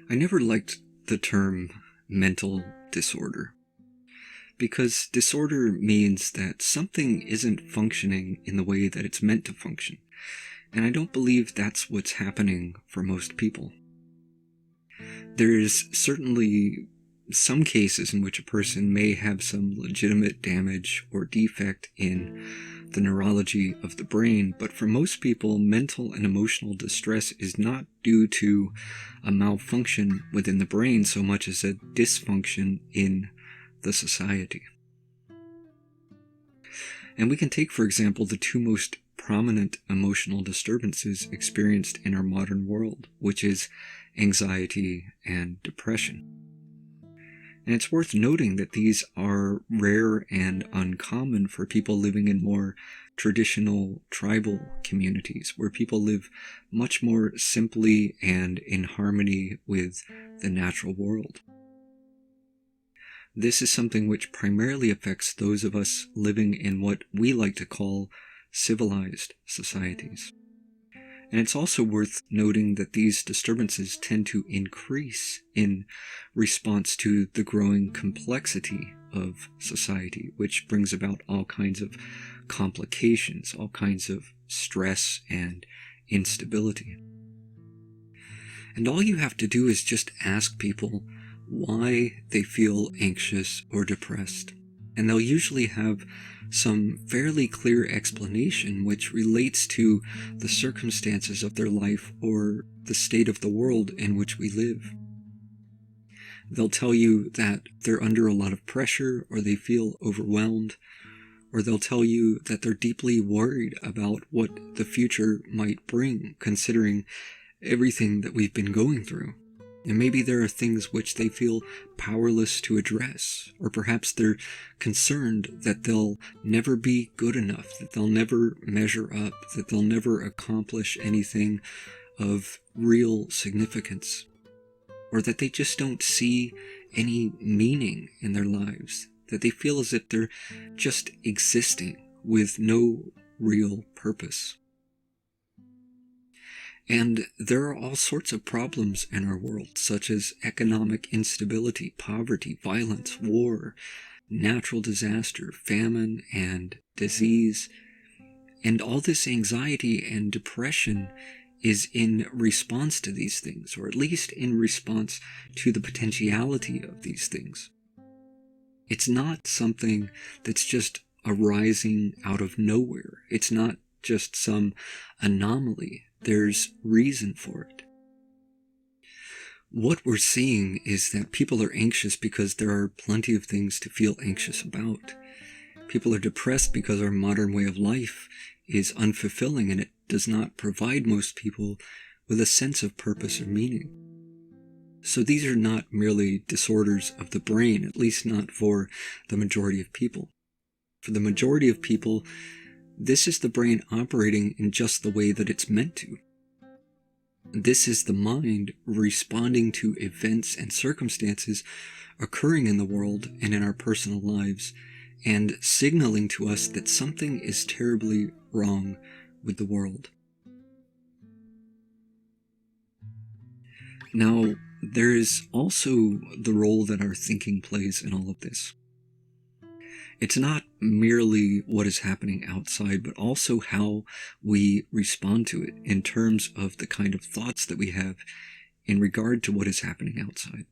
I never liked the term mental disorder, because disorder means that something isn't functioning in the way that it's meant to function, and I don't believe that's what's happening for most people. There's certainly some cases in which a person may have some legitimate damage or defect in the neurology of the brain, but for most people, mental and emotional distress is not due to a malfunction within the brain so much as a dysfunction in the society. And we can take, for example, the two most prominent emotional disturbances experienced in our modern world, which is anxiety and depression. And it's worth noting that these are rare and uncommon for people living in more traditional tribal communities, where people live much more simply and in harmony with the natural world. This is something which primarily affects those of us living in what we like to call civilized societies. And it's also worth noting that these disturbances tend to increase in response to the growing complexity of society, which brings about all kinds of complications, all kinds of stress and instability. And all you have to do is just ask people why they feel anxious or depressed, and they'll usually have some fairly clear explanation which relates to the circumstances of their life or the state of the world in which we live. They'll tell you that they're under a lot of pressure, or they feel overwhelmed, or they'll tell you that they're deeply worried about what the future might bring, considering everything that we've been going through. And maybe there are things which they feel powerless to address, or perhaps they're concerned that they'll never be good enough, that they'll never measure up, that they'll never accomplish anything of real significance, or that they just don't see any meaning in their lives, that they feel as if they're just existing with no real purpose. And there are all sorts of problems in our world, such as economic instability, poverty, violence, war, natural disaster, famine, and disease. And all this anxiety and depression is in response to these things, or at least in response to the potentiality of these things. It's not something that's just arising out of nowhere. It's not just some anomaly. There's reason for it. What we're seeing is that people are anxious because there are plenty of things to feel anxious about. People are depressed because our modern way of life is unfulfilling, and it does not provide most people with a sense of purpose or meaning. So these are not merely disorders of the brain, at least not for the majority of people. For the majority of people, this is the brain operating in just the way that it's meant to. This is the mind responding to events and circumstances occurring in the world and in our personal lives, and signaling to us that something is terribly wrong with the world. Now, there is also the role that our thinking plays in all of this. It's not merely what is happening outside, but also how we respond to it in terms of the kind of thoughts that we have in regard to what is happening outside.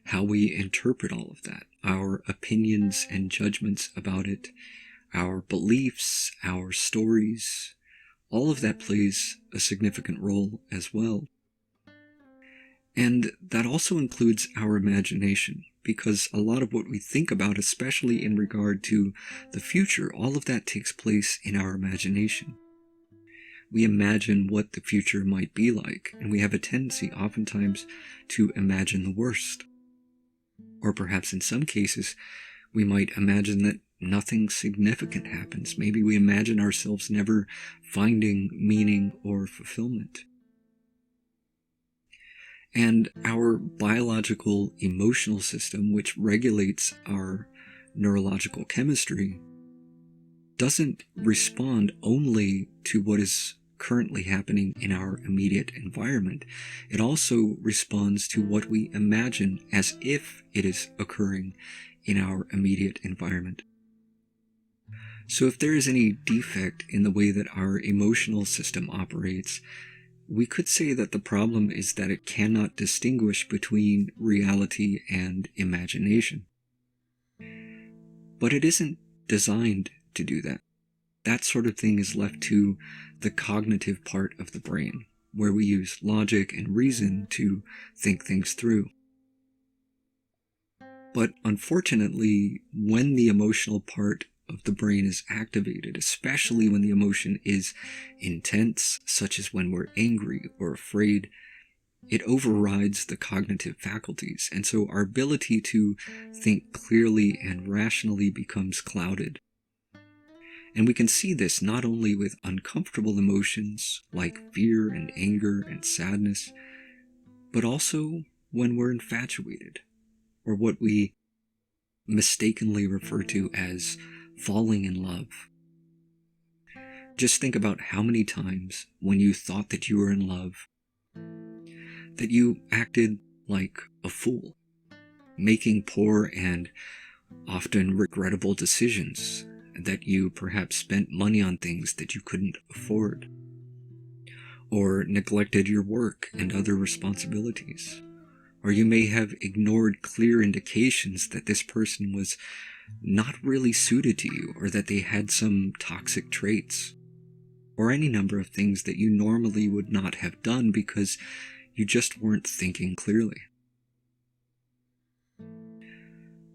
How we interpret all of that, our opinions and judgments about it, our beliefs, our stories, all of that plays a significant role as well. And that also includes our imagination, because a lot of what we think about, especially in regard to the future, all of that takes place in our imagination. we imagine what the future might be like, and we have a tendency oftentimes to imagine the worst. Or perhaps in some cases, we might imagine that nothing significant happens. Maybe we imagine ourselves never finding meaning or fulfillment. And our biological emotional system, which regulates our neurological chemistry, doesn't respond only to what is currently happening in our immediate environment. It also responds to what we imagine as if it is occurring in our immediate environment. So if there is any defect in the way that our emotional system operates, we could say that the problem is that it cannot distinguish between reality and imagination. But it isn't designed to do that. That sort of thing is left to the cognitive part of the brain, where we use logic and reason to think things through. But unfortunately, when the emotional part of the brain is activated, especially when the emotion is intense, such as when we're angry or afraid, it overrides the cognitive faculties, and so our ability to think clearly and rationally becomes clouded. And we can see this not only with uncomfortable emotions like fear and anger and sadness, but also when we're infatuated, or what we mistakenly refer to as falling in love. Just think about how many times when you thought that you were in love, that you acted like a fool, making poor and often regrettable decisions, that you perhaps spent money on things that you couldn't afford, or neglected your work and other responsibilities, or you may have ignored clear indications that this person was not really suited to you, or that they had some toxic traits, or any number of things that you normally would not have done because you just weren't thinking clearly.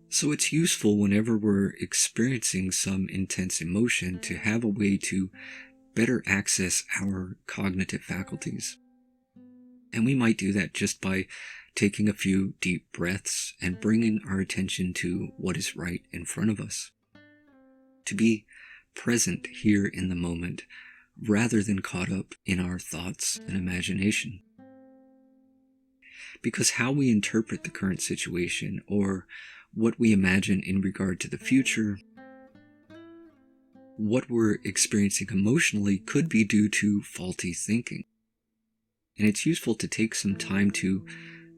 So it's useful whenever we're experiencing some intense emotion to have a way to better access our cognitive faculties. And we might do that just by taking a few deep breaths and bringing our attention to what is right in front of us. To be present here in the moment rather than caught up in our thoughts and imagination. Because how we interpret the current situation, or what we imagine in regard to the future, what we're experiencing emotionally, could be due to faulty thinking. And it's useful to take some time to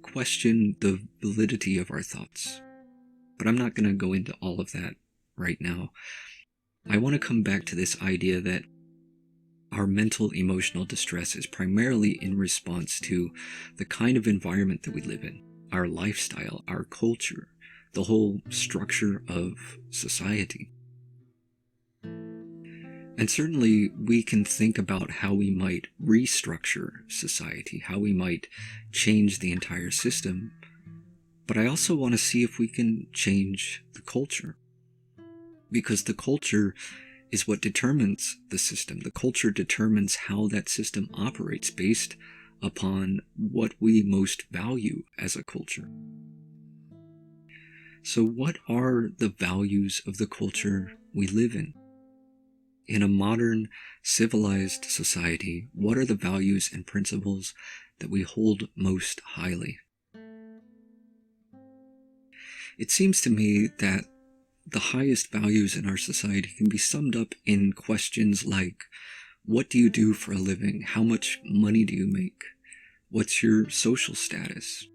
question the validity of our thoughts. But I'm not going to go into all of that right now. I want to come back to this idea that our mental emotional distress is primarily in response to the kind of environment that we live in, our lifestyle, our culture, the whole structure of society. And certainly we can think about how we might restructure society, how we might change the entire system. But I also want to see if we can change the culture. Because the culture is what determines the system. The culture determines how that system operates based upon what we most value as a culture. So what are the values of the culture we live in? In a modern, civilized society, what are the values and principles that we hold most highly? It seems to me that the highest values in our society can be summed up in questions like, what do you do for a living? How much money do you make? What's your social status?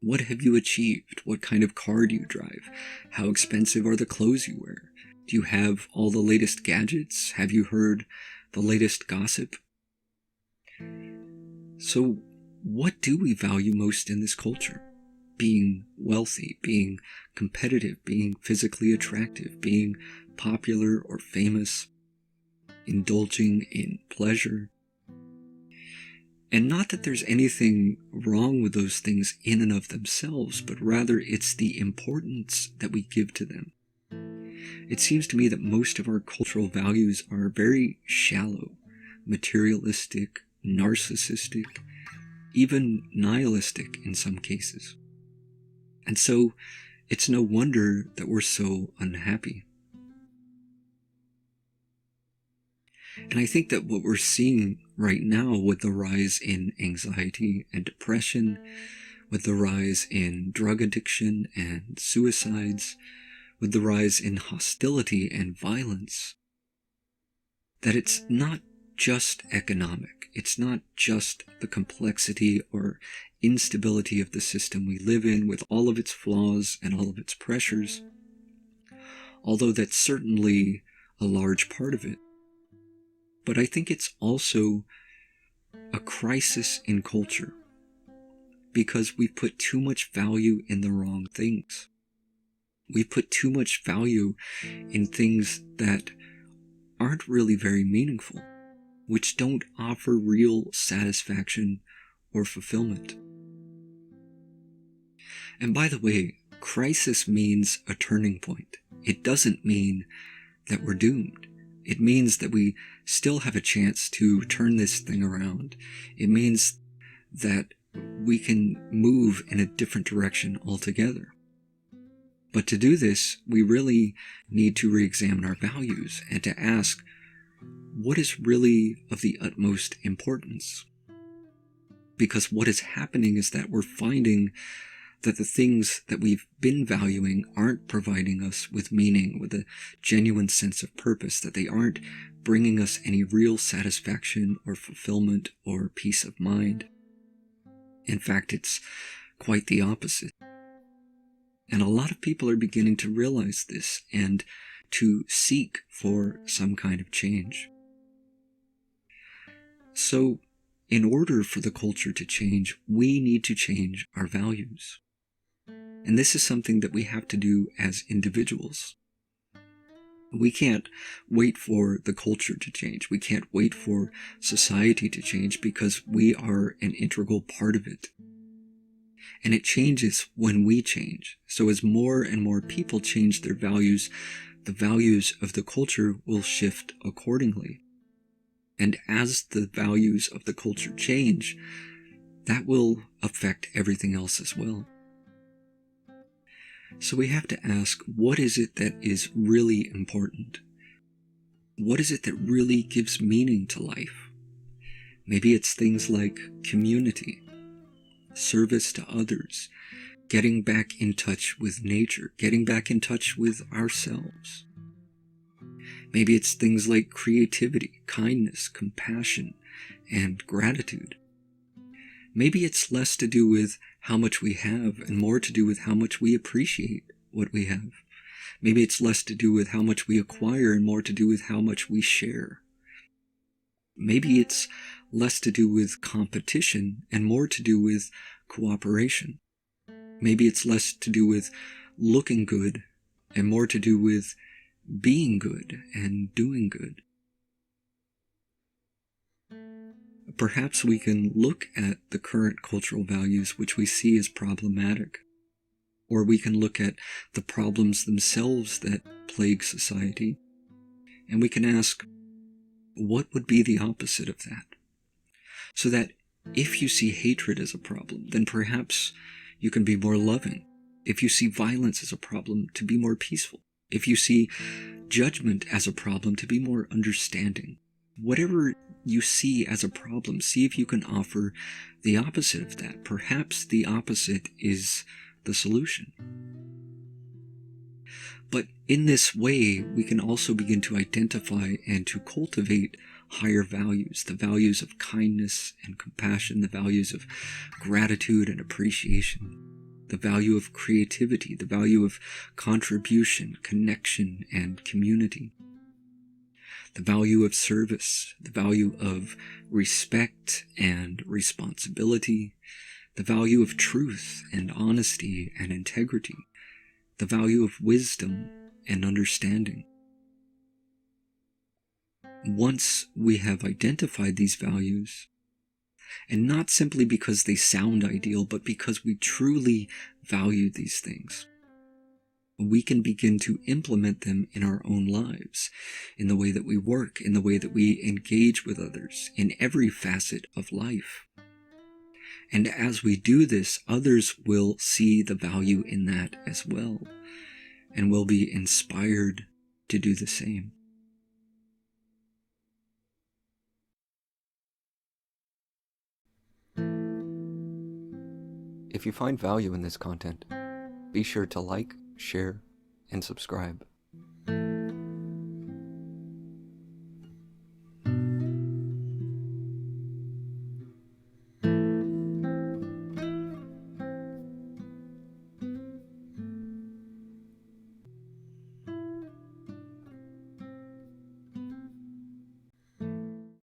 What have you achieved? What kind of car do you drive? How expensive are the clothes you wear? Do you have all the latest gadgets? Have you heard the latest gossip? So, what do we value most in this culture? Being wealthy, being competitive, being physically attractive, being popular or famous, indulging in pleasure. And not that there's anything wrong with those things in and of themselves, but rather it's the importance that we give to them. It seems to me that most of our cultural values are very shallow. materialistic, narcissistic, even nihilistic in some cases. And so it's no wonder that we're so unhappy. And I think that what we're seeing right now with the rise in anxiety and depression, with the rise in drug addiction and suicides, with the rise in hostility and violence, that it's not just economic. It's not just the complexity or instability of the system we live in with all of its flaws and all of its pressures, although that's certainly a large part of it. But I think it's also a crisis in culture because we put too much value in the wrong things. We put too much value in things that aren't really very meaningful, which don't offer real satisfaction or fulfillment. And by the way, crisis means a turning point. It doesn't mean that we're doomed. It means that we still have a chance to turn this thing around. It means that we can move in a different direction altogether. But to do this, we really need to re-examine our values and to ask, what is really of the utmost importance? Because what is happening is that we're finding that the things that we've been valuing aren't providing us with meaning, with a genuine sense of purpose, that they aren't bringing us any real satisfaction or fulfillment or peace of mind. In fact, it's quite the opposite. And a lot of people are beginning to realize this and to seek for some kind of change. So, in order for the culture to change, we need to change our values. And this is something that we have to do as individuals. We can't wait for the culture to change. We can't wait for society to change because we are an integral part of it. And it changes when we change. So as more and more people change their values, the values of the culture will shift accordingly. And as the values of the culture change, that will affect everything else as well. So we have to ask, what is it that is really important? What is it that really gives meaning to life? Maybe it's things like community, service to others, getting back in touch with nature, getting back in touch with ourselves. Maybe it's things like creativity, kindness, compassion, and gratitude. Maybe it's less to do with how much we have and more to do with how much we appreciate what we have. Maybe it's less to do with how much we acquire and more to do with how much we share. Maybe it's less to do with competition and more to do with cooperation. Maybe it's less to do with looking good and more to do with being good and doing good. Perhaps we can look at the current cultural values which we see as problematic, or we can look at the problems themselves that plague society, and we can ask, what would be the opposite of that? So that if you see hatred as a problem, then perhaps you can be more loving. If you see violence as a problem, to be more peaceful. If you see judgment as a problem, to be more understanding. Whatever you see as a problem, see if you can offer the opposite of that. Perhaps the opposite is the solution. But in this way, we can also begin to identify and to cultivate higher values, the values of kindness and compassion, the values of gratitude and appreciation, the value of creativity, the value of contribution, connection, and community, the value of service, the value of respect and responsibility, the value of truth and honesty and integrity, the value of wisdom and understanding. Once we have identified these values, and not simply because they sound ideal, but because we truly value these things, we can begin to implement them in our own lives, in the way that we work, in the way that we engage with others, in every facet of life. And as we do this, others will see the value in that as well, and will be inspired to do the same. If you find value in this content, be sure to like, share, and subscribe.